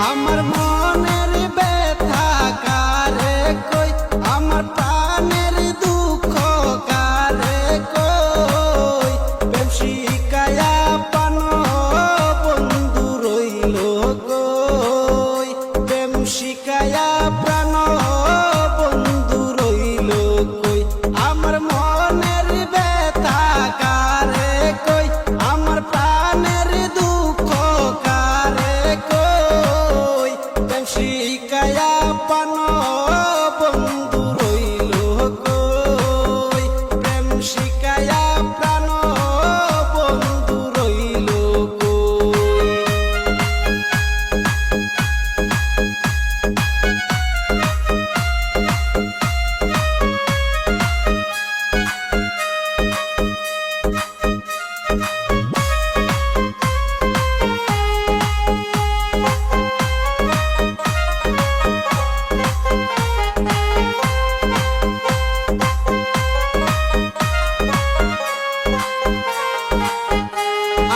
আমার মনের ব্যথা কারে কই, আমার প্রাণের দুঃখ কারে কই। প্রেম শিখায়া পানো বন্ধু রইল কই, প্রেম শিখায়া প্রাণ বন্ধু রইল কই। আমার মনের ব্যথা কারে কই, আমার প্রাণের দুঃখ কারে কই। প্রেম শিখায়া পানো বন্ধু রইল কই, প্রেম শিখায়া প্রাণ বন্ধু রইল কই।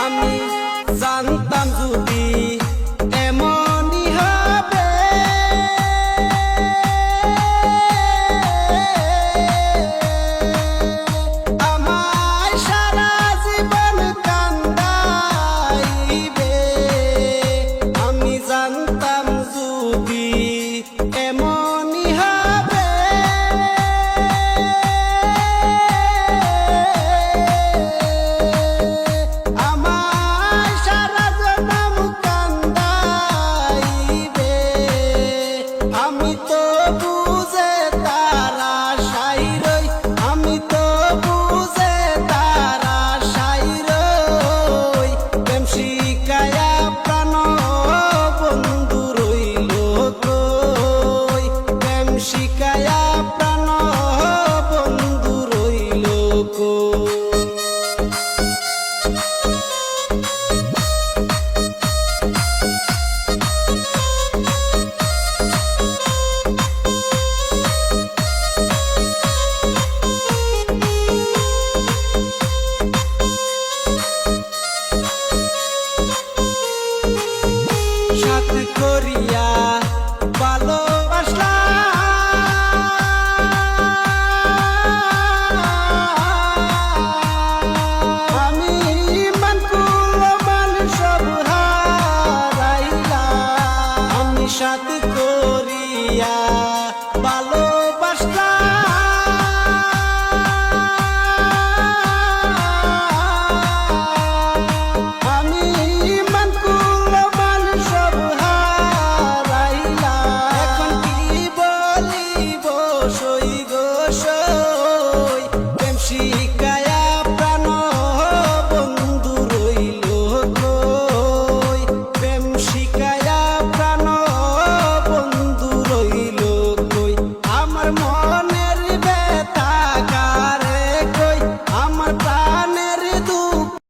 আমি জানতাম যদি এমনই হবে, আমায় সারা জীবন কান্দাইবে। আমি জানতাম যদি এমনই হবে, আমায় সারা জনম কান্দাইবে। আমি তো বুঝে তারা আশায় রই, আমি তো বুঝে তারা আশায় রই। প্রেম শিখায়া প্রাণ বন্ধু রইল কই, প্রেম শিখায়া প্রাণ বন্ধু রইল কই। সাথ করিয়া ভালোবাসলাম, আমি মান কুল মান সব হারাইলাম। আমি সাথ